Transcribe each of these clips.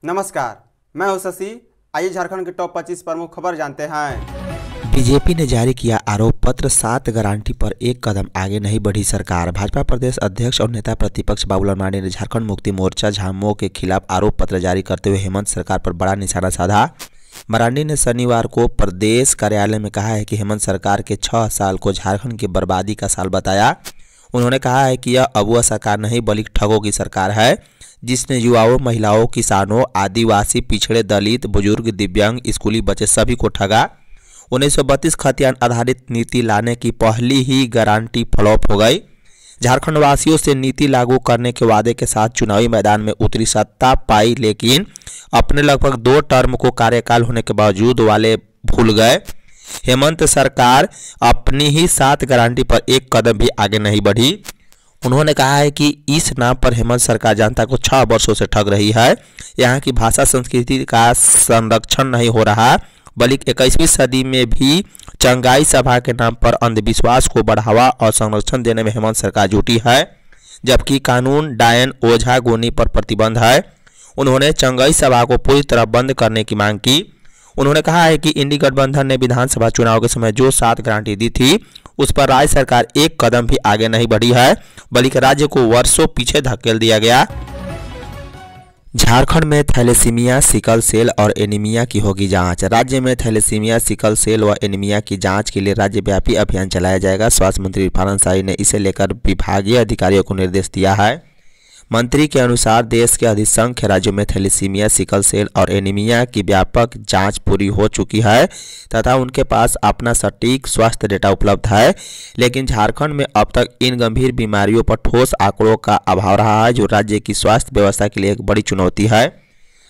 नमस्कार, मैं हूं शशि। आइए झारखंड के टॉप 25 प्रमुख खबर जानते हैं। बीजेपी ने जारी किया आरोप पत्र, 7 गारंटी पर एक कदम आगे नहीं बढ़ी सरकार। भाजपा प्रदेश अध्यक्ष और नेता प्रतिपक्ष बाबूलाल मरांडी ने झारखंड मुक्ति मोर्चा झामुमो के खिलाफ आरोप पत्र जारी करते हुए हेमंत सरकार पर बड़ा निशाना साधा। मरांडी ने शनिवार को प्रदेश कार्यालय में कहा है कि हेमंत सरकार के 6 साल को झारखंड की बर्बादी का साल बताया। उन्होंने कहा है कि यह अगुआ सरकार नहीं बल्कि ठगों की सरकार है, जिसने युवाओं, महिलाओं, किसानों, आदिवासी, पिछड़े, दलित, बुजुर्ग, दिव्यांग, स्कूली बच्चे सभी को ठगा। 1932 खतियान आधारित नीति लाने की पहली ही गारंटी फ्लॉप हो गई। झारखंड वासियों से नीति लागू करने के वादे के साथ चुनावी मैदान में उतरी, सत्ता पाई, लेकिन अपने लगभग 2 टर्म को कार्यकाल होने के बावजूद वाले भूल गए। हेमंत सरकार अपनी ही 7 गारंटी पर एक कदम भी आगे नहीं बढ़ी। उन्होंने कहा है कि इस नाम पर हेमंत सरकार जनता को 6 वर्षों से ठग रही है। यहाँ की भाषा संस्कृति का संरक्षण नहीं हो रहा, बल्कि 21वीं सदी में भी चंगाई सभा के नाम पर अंधविश्वास को बढ़ावा और संरक्षण देने में हेमंत सरकार जुटी है, जबकि कानून, डायन, ओझा, गोनी पर प्रतिबंध है। उन्होंने चंगाई सभा को पूरी तरह बंद करने की मांग की। उन्होंने कहा है कि इंडी गठबंधन ने विधानसभा चुनाव के समय जो 7 गारंटी दी थी, उस पर राज्य सरकार एक कदम भी आगे नहीं बढ़ी है, बल्कि राज्य को वर्षों पीछे धकेल दिया गया। झारखंड में थैलेसीमिया, सिकल सेल और एनीमिया की होगी जांच। राज्य में थैलेसीमिया, सिकल सेल व एनीमिया की जांच के लिए राज्यव्यापी अभियान चलाया जाएगा। स्वास्थ्य मंत्री इरफान अंसारी ने इसे लेकर विभागीय अधिकारियों को निर्देश दिया है। मंत्री के अनुसार देश के अधिसंख्य राज्यों में थैलेसीमिया, सिकल सेल और एनीमिया की व्यापक जांच पूरी हो चुकी है तथा उनके पास अपना सटीक स्वास्थ्य डेटा उपलब्ध है, लेकिन झारखंड में अब तक इन गंभीर बीमारियों पर ठोस आंकड़ों का अभाव रहा है, जो राज्य की स्वास्थ्य व्यवस्था के लिए एक बड़ी चुनौती है।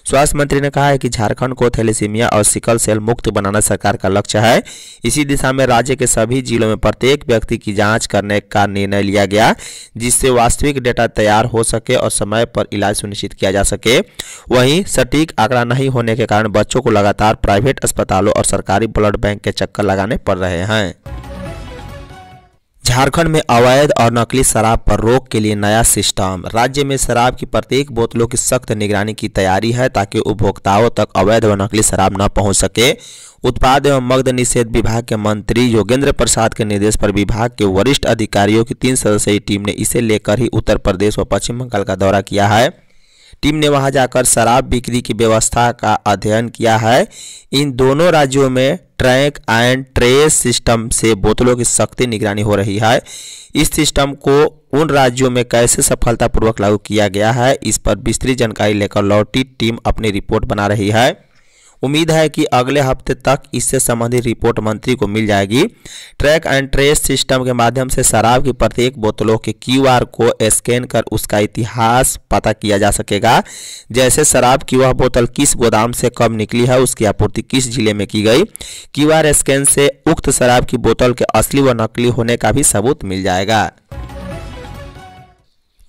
स्वास्थ्य मंत्री ने कहा है कि झारखंड को थैलेसीमिया और सिकल सेल मुक्त बनाना सरकार का लक्ष्य है। इसी दिशा में राज्य के सभी जिलों में प्रत्येक व्यक्ति की जांच करने का निर्णय लिया गया, जिससे वास्तविक डेटा तैयार हो सके और समय पर इलाज सुनिश्चित किया जा सके। वहीं सटीक आंकड़ा नहीं होने के कारण बच्चों को लगातार प्राइवेट अस्पतालों और सरकारी ब्लड बैंक के चक्कर लगाने पड़ रहे हैं। झारखंड में अवैध और नकली शराब पर रोक के लिए नया सिस्टम। राज्य में शराब की प्रत्येक बोतलों की सख्त निगरानी की तैयारी है, ताकि उपभोक्ताओं तक अवैध व नकली शराब न पहुंच सके। उत्पाद एवं मद्य निषेध विभाग के मंत्री योगेंद्र प्रसाद के निर्देश पर विभाग के वरिष्ठ अधिकारियों की 3 सदस्यीय टीम ने इसे लेकर ही उत्तर प्रदेश व पश्चिम बंगाल का दौरा किया है। टीम ने वहां जाकर शराब बिक्री की व्यवस्था का अध्ययन किया है। इन दोनों राज्यों में ट्रैक एंड ट्रेस सिस्टम से बोतलों की सख्ती निगरानी हो रही है। इस सिस्टम को उन राज्यों में कैसे सफलतापूर्वक लागू किया गया है, इस पर विस्तृत जानकारी लेकर लौटी टीम अपनी रिपोर्ट बना रही है। उम्मीद है कि अगले हफ्ते तक इससे संबंधित रिपोर्ट मंत्री को मिल जाएगी। ट्रैक एंड ट्रेस सिस्टम के माध्यम से शराब की प्रत्येक बोतलों के QR को स्कैन कर उसका इतिहास पता किया जा सकेगा, जैसे शराब की वह बोतल किस गोदाम से कब निकली है, उसकी आपूर्ति किस जिले में की गई। QR स्कैन से उक्त शराब की बोतल के असली व नकली होने का भी सबूत मिल जाएगा।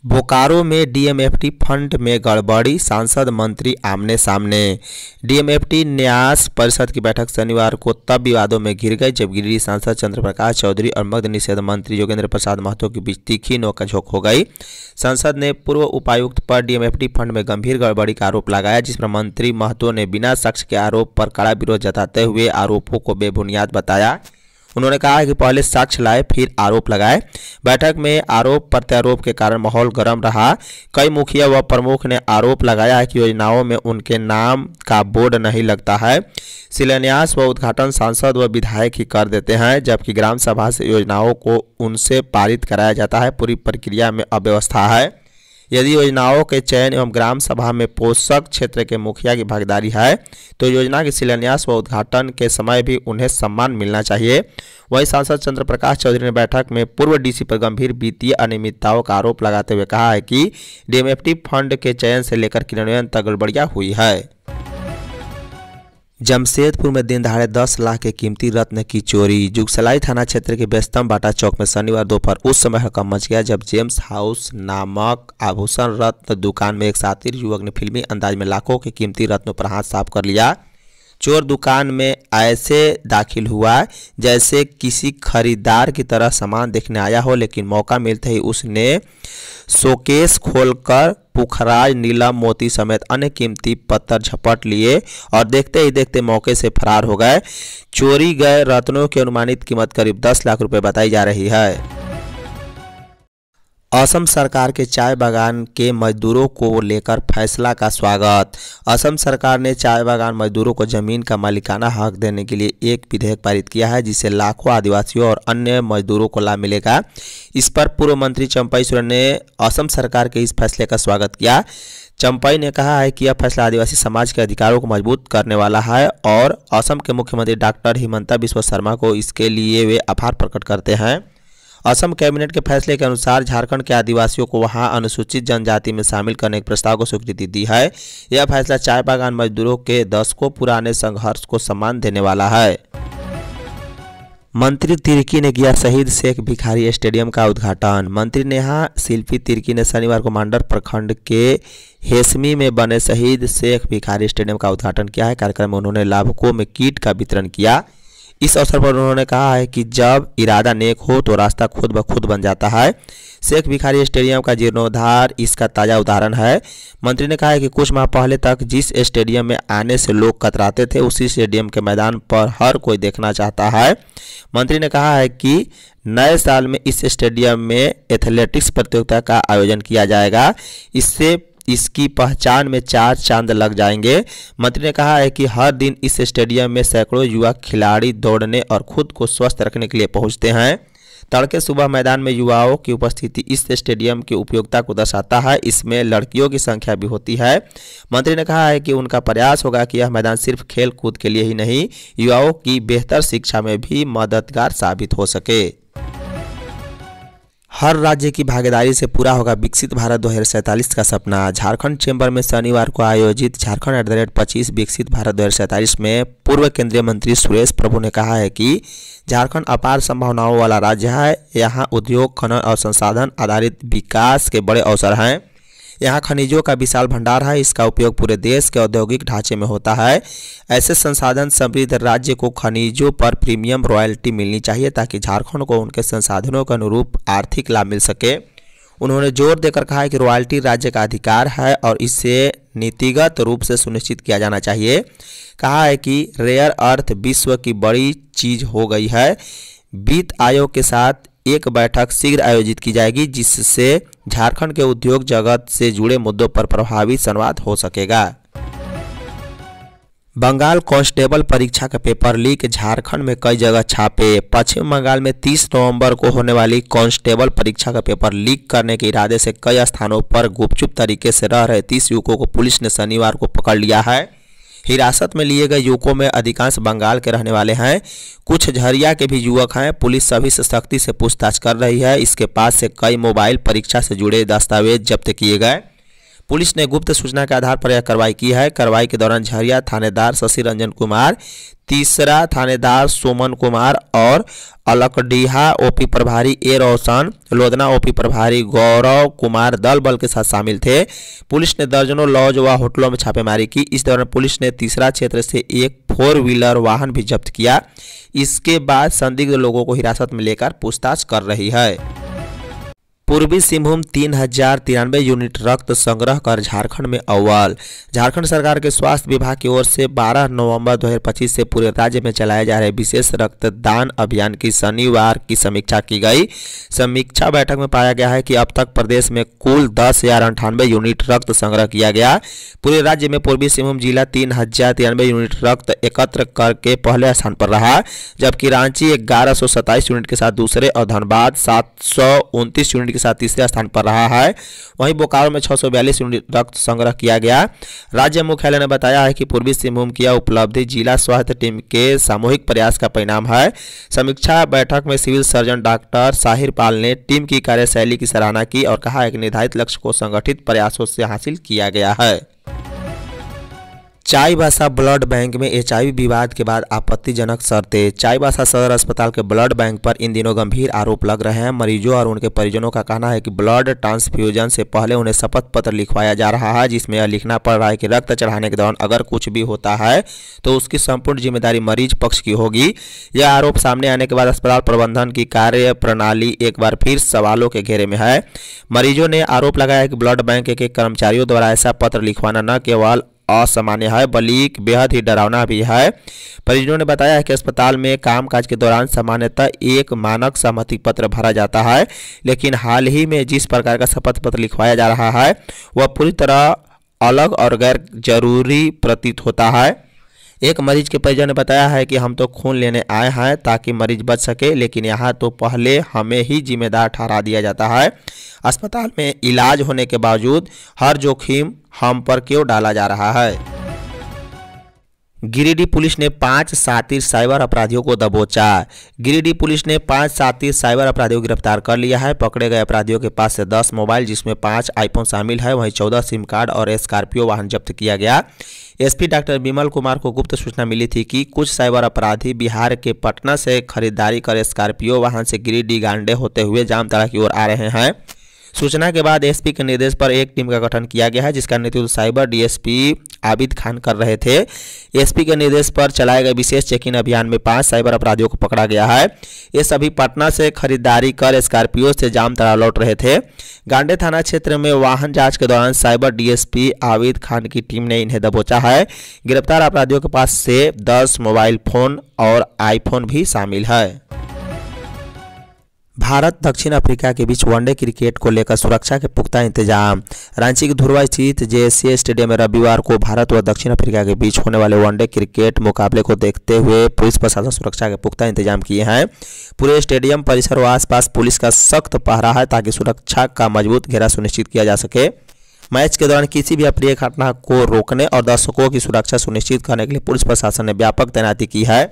बोकारो में DMFT फंड में गड़बड़ी, सांसद मंत्री आमने सामने। DMFT न्यास परिषद की बैठक शनिवार को तब विवादों में घिर गई, जब गिरिडीह सांसद चंद्रप्रकाश चौधरी और मद्य निषेध मंत्री योगेंद्र प्रसाद महतो के बीच तीखी नोकझोंक हो गई। संसद ने पूर्व उपायुक्त पर DMFT फंड में गंभीर गड़बड़ी का आरोप लगाया, जिस पर मंत्री महतो ने बिना साक्ष्य के आरोप पर कड़ा विरोध जताते हुए आरोपों को बेबुनियाद बताया। उन्होंने कहा कि पहले साक्ष्य लाए फिर आरोप लगाए। बैठक में आरोप प्रत्यारोप के कारण माहौल गर्म रहा। कई मुखिया व प्रमुख ने आरोप लगाया है कि योजनाओं में उनके नाम का बोर्ड नहीं लगता है। शिलान्यास व उद्घाटन सांसद व विधायक ही कर देते हैं, जबकि ग्राम सभा से योजनाओं को उनसे पारित कराया जाता है। पूरी प्रक्रिया में अव्यवस्था है। यदि योजनाओं के चयन एवं ग्राम सभा में पोषक क्षेत्र के मुखिया की भागीदारी है, तो योजना के शिलान्यास व उद्घाटन के समय भी उन्हें सम्मान मिलना चाहिए। वहीं सांसद चंद्रप्रकाश चौधरी ने बैठक में पूर्व DC पर गंभीर वित्तीय अनियमितताओं का आरोप लगाते हुए कहा है कि DMFT फंड के चयन से लेकर क्रियान्वयन तक गड़बड़ियां हुई है। जमशेदपुर में दिन दहाड़े 10 लाख के कीमती रत्न की चोरी। जुगसलाई थाना क्षेत्र के व्यस्तम बाटा चौक में शनिवार दोपहर उस समय हड़कंप मच गया, जब जेम्स हाउस नामक आभूषण रत्न दुकान में एक शातिर युवक ने फिल्मी अंदाज में लाखों के कीमती रत्नों पर हाथ साफ कर लिया। चोर दुकान में ऐसे दाखिल हुआ जैसे किसी खरीदार की तरह सामान देखने आया हो, लेकिन मौका मिलते ही उसने शोकेस खोलकर पुखराज, नीलम, मोती समेत अन्य कीमती पत्थर झपट लिए और देखते ही देखते मौके से फरार हो गए। चोरी गए रत्नों की अनुमानित कीमत करीब 10 लाख रुपए बताई जा रही है। असम सरकार के चाय बागान के मजदूरों को लेकर फैसला का स्वागत। असम सरकार ने चाय बागान मजदूरों को जमीन का मालिकाना हक देने के लिए एक विधेयक पारित किया है, जिससे लाखों आदिवासियों और अन्य मजदूरों को लाभ मिलेगा। इस पर पूर्व मंत्री चंपई सोरेन ने असम सरकार के इस फैसले का स्वागत किया। चंपई ने कहा है कि यह फैसला आदिवासी समाज के अधिकारों को मजबूत करने वाला है और असम के मुख्यमंत्री डॉक्टर हिमंता बिस्वा शर्मा को इसके लिए वे आभार प्रकट करते हैं। असम कैबिनेट के फैसले के अनुसार झारखंड के आदिवासियों को वहां अनुसूचित जनजाति में शामिल करने के प्रस्ताव को स्वीकृति दी है। यह फैसला चाय बागान मजदूरों के दशकों पुराने संघर्ष को सम्मान देने वाला है। मंत्री तिर्की ने किया शहीद शेख भिखारी स्टेडियम का उद्घाटन। मंत्री नेहा शिल्पी तिर्की ने शनिवार को मांडर प्रखंड के हेसमी में बने शहीद शेख भिखारी स्टेडियम का उद्घाटन किया है। कार्यक्रम में उन्होंने लाभुकों में किट का वितरण किया। इस अवसर पर उन्होंने कहा है कि जब इरादा नेक हो तो रास्ता खुद ब खुद बन जाता है। शेख भिखारी स्टेडियम का जीर्णोद्धार इसका ताज़ा उदाहरण है। मंत्री ने कहा है कि कुछ माह पहले तक जिस स्टेडियम में आने से लोग कतराते थे, उसी स्टेडियम के मैदान पर हर कोई देखना चाहता है। मंत्री ने कहा है कि नए साल में इस स्टेडियम में एथलेटिक्स प्रतियोगिता का आयोजन किया जाएगा। इससे इसकी पहचान में 4 चांद लग जाएंगे। मंत्री ने कहा है कि हर दिन इस स्टेडियम में सैकड़ों युवा खिलाड़ी दौड़ने और खुद को स्वस्थ रखने के लिए पहुंचते हैं। तड़के सुबह मैदान में युवाओं की उपस्थिति इस स्टेडियम की उपयोगिता को दर्शाता है। इसमें लड़कियों की संख्या भी होती है। मंत्री ने कहा है कि उनका प्रयास होगा कि यह मैदान सिर्फ खेल कूद के लिए ही नहीं, युवाओं की बेहतर शिक्षा में भी मददगार साबित हो सके। हर राज्य की भागीदारी से पूरा होगा विकसित भारत 2047 का सपना। झारखंड चैम्बर में शनिवार को आयोजित झारखंड @25 विकसित भारत 2047 में पूर्व केंद्रीय मंत्री सुरेश प्रभु ने कहा है कि झारखंड अपार संभावनाओं वाला राज्य है। यहाँ उद्योग, खनन और संसाधन आधारित विकास के बड़े अवसर हैं। यहाँ खनिजों का विशाल भंडार है। इसका उपयोग पूरे देश के औद्योगिक ढांचे में होता है। ऐसे संसाधन समृद्ध राज्य को खनिजों पर प्रीमियम रॉयल्टी मिलनी चाहिए ताकि झारखंड को उनके संसाधनों के अनुरूप आर्थिक लाभ मिल सके। उन्होंने जोर देकर कहा है कि रॉयल्टी राज्य का अधिकार है और इसे नीतिगत रूप से सुनिश्चित किया जाना चाहिए। कहा है कि रेयर अर्थ विश्व की बड़ी चीज हो गई है। वित्त आयोग के साथ एक बैठक शीघ्र आयोजित की जाएगी, जिससे झारखंड के उद्योग जगत से जुड़े मुद्दों पर प्रभावी संवाद हो सकेगा। बंगाल कांस्टेबल परीक्षा का पेपर लीक, झारखंड में कई जगह छापे। पश्चिम बंगाल में 30 नवंबर को होने वाली कांस्टेबल परीक्षा का पेपर लीक करने के इरादे से कई स्थानों पर गुपचुप तरीके से रह रहे 30 युवकों को पुलिस ने शनिवार को पकड़ लिया है। हिरासत में लिए गए युवकों में अधिकांश बंगाल के रहने वाले हैं। कुछ झरिया के भी युवक हैं। पुलिस सभी से सख्ती से पूछताछ कर रही है। इसके पास से कई मोबाइल परीक्षा से जुड़े दस्तावेज जब्त किए गए। पुलिस ने गुप्त सूचना के आधार पर यह कार्रवाई की है। कार्रवाई के दौरान झरिया थानेदार शशि रंजन कुमार, तीसरा थानेदार सोमन कुमार और अलकडीहा ओपी प्रभारी ए रोशन, लोधना ओपी प्रभारी गौरव कुमार दल बल के साथ शामिल थे। पुलिस ने दर्जनों लॉज व होटलों में छापेमारी की। इस दौरान पुलिस ने तीसरा क्षेत्र से एक 4 व्हीलर वाहन भी जब्त किया। इसके बाद संदिग्ध लोगों को हिरासत में लेकर पूछताछ कर रही है। पूर्वी सिंहभूम 3093 यूनिट रक्त संग्रह कर झारखंड में अव्वल। झारखंड सरकार के स्वास्थ्य विभाग की ओर से 12 नवंबर 2025 से पूरे राज्य में चलाए जा रहे विशेष रक्तदान अभियान की शनिवार की समीक्षा की गई। समीक्षा बैठक में पाया गया है कि अब तक प्रदेश में कुल 10,098 यूनिट रक्त संग्रह किया गया। पूरे राज्य में पूर्वी सिंहभूम जिला 3093 यूनिट रक्त एकत्र करके पहले स्थान पर रहा, जबकि रांची 1127 यूनिट के साथ दूसरे और धनबाद 729 यूनिट के साथ तीसरे स्थान पर रहा है। वहीं बोकारो में 642 यूनिट रक्त संग्रह किया गया। राज्य मुख्यालय ने बताया है कि पूर्वी सिंहभूम की उपलब्धि जिला स्वास्थ्य टीम के सामूहिक प्रयास का परिणाम है। समीक्षा बैठक में सिविल सर्जन डॉक्टर साहिर पाल ने टीम की कार्यशैली की सराहना की और कहा है कि निर्धारित लक्ष्य को संगठित प्रयासों से हासिल किया गया है। चाईबासा ब्लड बैंक में एचआईवी विवाद के बाद आपत्तिजनक शर्तें। चाईबासा सदर अस्पताल के ब्लड बैंक पर इन दिनों गंभीर आरोप लग रहे हैं। मरीजों और उनके परिजनों का कहना है कि ब्लड ट्रांसफ्यूजन से पहले उन्हें शपथ पत्र लिखवाया जा रहा है, जिसमें यह लिखना पड़ रहा है कि रक्त चढ़ाने के दौरान अगर कुछ भी होता है तो उसकी संपूर्ण जिम्मेदारी मरीज पक्ष की होगी। यह आरोप सामने आने के बाद अस्पताल प्रबंधन की कार्य प्रणाली एक बार फिर सवालों के घेरे में है। मरीजों ने आरोप लगाया कि ब्लड बैंक के कर्मचारियों द्वारा ऐसा पत्र लिखवाना न केवल असामान्य है बल्कि बेहद ही डरावना भी है। परिजनों ने बताया कि अस्पताल में कामकाज के दौरान सामान्यतः एक मानक सहमति पत्र भरा जाता है, लेकिन हाल ही में जिस प्रकार का शपथ पत्र लिखवाया जा रहा है वह पूरी तरह अलग और गैर जरूरी प्रतीत होता है। एक मरीज के परिजन ने बताया है कि हम तो खून लेने आए हैं ताकि मरीज बच सके, लेकिन यहाँ तो पहले हमें ही जिम्मेदार ठहरा दिया जाता है। अस्पताल में इलाज होने के बावजूद हर जोखिम हम पर क्यों डाला जा रहा है। गिरिडीह पुलिस ने 5 शातिर साइबर अपराधियों को दबोचा। गिरिडीह पुलिस ने 5 शातिर साइबर अपराधियों को गिरफ्तार कर लिया है। पकड़े गए अपराधियों के पास से 10 मोबाइल जिसमें 5 आईफोन शामिल है, वहीं 14 सिम कार्ड और स्कॉर्पियो वाहन जब्त किया गया। एसपी डॉक्टर विमल कुमार को गुप्त सूचना मिली थी कि कुछ साइबर अपराधी बिहार के पटना से खरीदारी कर स्कॉर्पियो वाहन से गिरिडीह गांडे होते हुए जामताड़ा की ओर आ रहे हैं। सूचना के बाद एसपी के निर्देश पर एक टीम का गठन किया गया है, जिसका नेतृत्व साइबर डीएसपी आबिद खान कर रहे थे। एसपी के निर्देश पर चलाए गए विशेष चेकिंग अभियान में 5 साइबर अपराधियों को पकड़ा गया है। ये सभी पटना से खरीदारी कर स्कॉर्पियो से जामताड़ा लौट रहे थे। गांडे थाना क्षेत्र में वाहन जांच के दौरान साइबर डीएसपी आबिद खान की टीम ने इन्हें दबोचा है। गिरफ्तार अपराधियों के पास से 10 मोबाइल फोन और आईफोन भी शामिल है। भारत दक्षिण अफ्रीका के बीच वनडे क्रिकेट को लेकर सुरक्षा के पुख्ता इंतजाम। रांची के धुरवा स्थित जेएससीए स्टेडियम में रविवार को भारत व दक्षिण अफ्रीका के बीच होने वाले वनडे क्रिकेट मुकाबले को देखते हुए पुलिस प्रशासन सुरक्षा के पुख्ता इंतजाम किए हैं। पूरे स्टेडियम परिसर व आसपास पुलिस का सख्त पहरा है ताकि सुरक्षा का मजबूत घेरा सुनिश्चित किया जा सके। मैच के दौरान किसी भी अप्रिय घटना को रोकने और दर्शकों की सुरक्षा सुनिश्चित करने के लिए पुलिस प्रशासन ने व्यापक तैनाती की है।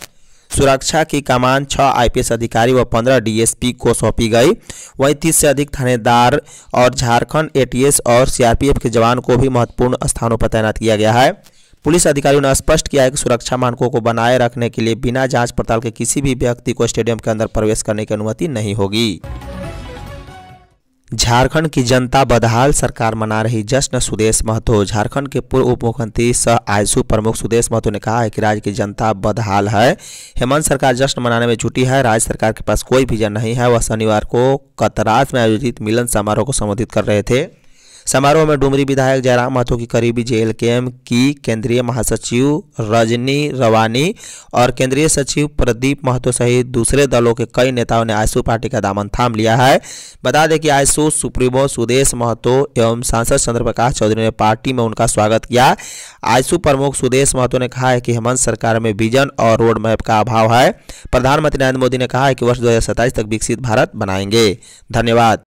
सुरक्षा की कमान 6 आईपीएस अधिकारी व 15 डीएसपी को सौंपी गई। वहीं 30 से अधिक थानेदार और झारखंड एटीएस और सीआरपीएफ के जवान को भी महत्वपूर्ण स्थानों पर तैनात किया गया है। पुलिस अधिकारियों ने स्पष्ट किया है कि सुरक्षा मानकों को बनाए रखने के लिए बिना जांच पड़ताल के किसी भी व्यक्ति को स्टेडियम के अंदर प्रवेश करने की अनुमति नहीं होगी। झारखंड की जनता बदहाल सरकार मना रही जश्न। सुदेश महतो। झारखंड के पूर्व उप मुख्यमंत्री सह आजसू प्रमुख सुदेश महतो ने कहा है कि राज्य की जनता बदहाल है। हेमंत सरकार जश्न मनाने में जुटी है। राज्य सरकार के पास कोई विजन नहीं है। वह शनिवार को कतरास में आयोजित मिलन समारोह को संबोधित कर रहे थे। समारोह में डुमरी विधायक जयराम महतो की करीबी जेएलकेएम की केंद्रीय महासचिव रजनी रवानी और केंद्रीय सचिव प्रदीप महतो सहित दूसरे दलों के कई नेताओं ने आजसू पार्टी का दामन थाम लिया है। बता दें कि आजसू सुप्रीमो सुदेश महतो एवं सांसद चंद्र प्रकाश चौधरी ने पार्टी में उनका स्वागत किया। आजसू प्रमुख सुदेश महतो ने कहा है कि हेमंत सरकार में विजन और रोड मैप का अभाव है। प्रधानमंत्री नरेंद्र मोदी ने कहा है कि वर्ष 2027 तक विकसित भारत बनाएंगे। धन्यवाद।